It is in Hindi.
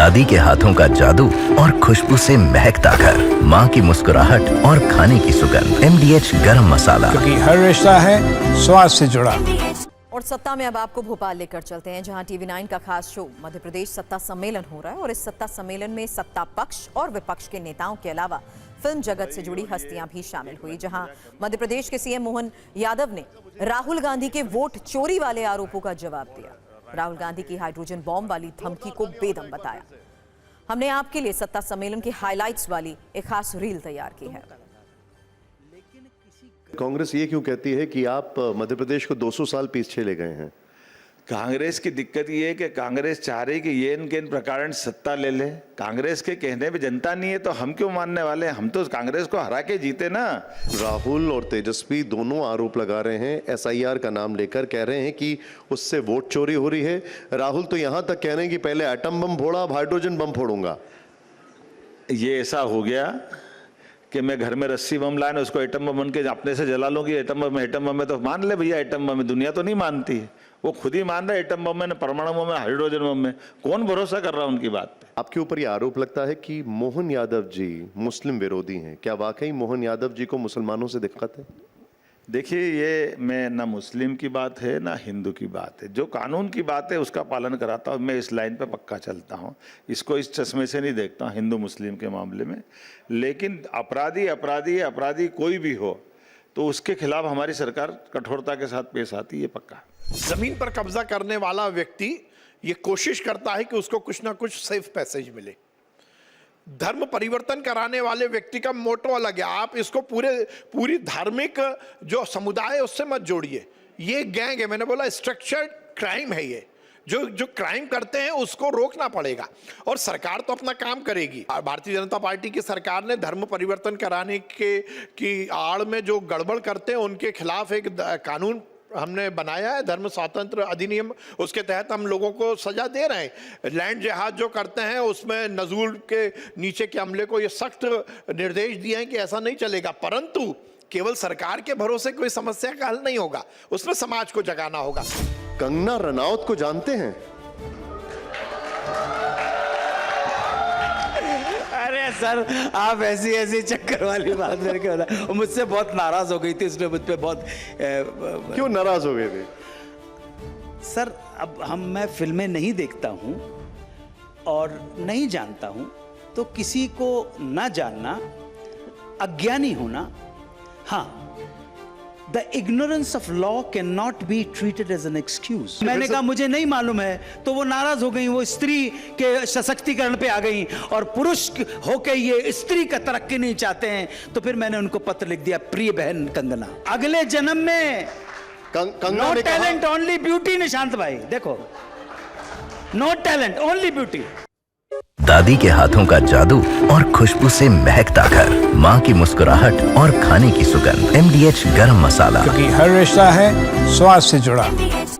दादी के हाथों का जादू और खुशबू से महकता घर, माँ की मुस्कुराहट और खाने की सुगंध। MDH गरम मसाला, क्योंकि हर रिश्ता है स्वाद से जुड़ा। और सत्ता में अब आपको भोपाल लेकर चलते हैं, जहां TV9 का खास शो मध्य प्रदेश सत्ता सम्मेलन हो रहा है। और इस सत्ता सम्मेलन में सत्ता पक्ष और विपक्ष के नेताओं के अलावा फिल्म जगत से जुड़ी हस्तियां भी शामिल हुई, जहां मध्य प्रदेश के CM मोहन यादव ने राहुल गांधी के वोट चोरी वाले आरोपों का जवाब दिया। राहुल गांधी की हाइड्रोजन बॉम्ब वाली धमकी को बेदम बताया। हमने आपके लिए सत्ता सम्मेलन की हाइलाइट्स वाली एक खास रील तैयार की है। कांग्रेस ये क्यों कहती है कि आप मध्य प्रदेश को 200 साल पीछे ले गए हैं? कांग्रेस की दिक्कत ये है कि कांग्रेस चाह रही कि ये इनके इन प्रकार सत्ता ले ले। कांग्रेस के कहने पे जनता नहीं है तो हम क्यों मानने वाले हैं? हम तो कांग्रेस को हरा के जीते ना। राहुल और तेजस्वी दोनों आरोप लगा रहे हैं, SIR का नाम लेकर कह रहे हैं कि उससे वोट चोरी हो रही है। राहुल तो यहां तक कह रहे हैं कि पहले एटम बम फोड़ा, अब हाइड्रोजन बम फोड़ूंगा। ये ऐसा हो गया कि मैं घर में रस्सी बम लाए उसको एटम बम बन के अपने से जला लूंगी। एटम बम में तो मान ले भैया, एटम बम में दुनिया तो नहीं मानती है, वो खुद ही मान रहा है एटम बम में, परमाणु बम में, हाइड्रोजन बम में। कौन भरोसा कर रहा है उनकी बात पे? आपके ऊपर ये आरोप लगता है कि मोहन यादव जी मुस्लिम विरोधी हैं। क्या वाकई मोहन यादव जी को मुसलमानों से दिक्कत है? देखिए, ये मैं ना मुस्लिम की बात है ना हिंदू की बात है। जो कानून की बात है उसका पालन कराता हूँ। मैं इस लाइन पे पक्का चलता हूँ, इसको इस चश्मे से नहीं देखता हूँ हिंदू मुस्लिम के मामले में। लेकिन अपराधी कोई भी हो तो उसके खिलाफ हमारी सरकार कठोरता के साथ पेश आती है, पक्का। जमीन पर कब्जा करने वाला व्यक्ति ये कोशिश करता है कि उसको कुछ ना कुछ सेफ पैसेज मिले। धर्म परिवर्तन कराने वाले व्यक्ति का मोटो अलग है। आप इसको पूरी धार्मिक जो समुदाय है उससे मत जोड़िए। ये गैंग है, मैंने बोला स्ट्रक्चर्ड क्राइम है। ये जो क्राइम करते हैं उसको रोकना पड़ेगा और सरकार तो अपना काम करेगी। भारतीय जनता पार्टी की सरकार ने धर्म परिवर्तन कराने की आड़ में जो गड़बड़ करते हैं उनके खिलाफ एक कानून हमने बनाया है, धर्म स्वातंत्र अधिनियम। उसके तहत हम लोगों को सजा दे रहे हैं। लैंड जिहाद जो करते हैं उसमें नजूल के नीचे के अमले को ये सख्त निर्देश दिए हैं कि ऐसा नहीं चलेगा। परंतु केवल सरकार के भरोसे कोई समस्या का हल नहीं होगा, उसमें समाज को जगाना होगा। कंगना रनौत को जानते हैं? अरे सर, आप ऐसी चक्कर वाली बात मेरे को बता। मुझसे बहुत नाराज हो गई थी, उसने मुझ पे बहुत क्यों नाराज हो गए थे? सर, अब मैं फिल्में नहीं देखता हूं और नहीं जानता हूं, तो किसी को ना जानना अज्ञानी होना। हाँ, the ignorance of law can not be treated as an excuse. मैंने कहा मुझे नहीं मालूम है, तो वो नाराज हो गई। वो स्त्री के सशक्तिकरण पे आ गई और पुरुष होके ये स्त्री का तरक्की नहीं चाहते हैं। तो फिर मैंने उनको पत्र लिख दिया, प्रिय बहन कंगना, अगले जन्म में no talent only beauty. Nishant भाई देखो, नो टैलेंट ओनली ब्यूटी। दादी के हाथों का जादू और खुशबू से महकता घर, माँ की मुस्कुराहट और खाने की सुगंध। MDH गरम मसाला, क्योंकि हर रिश्ता है स्वाद से जुड़ा।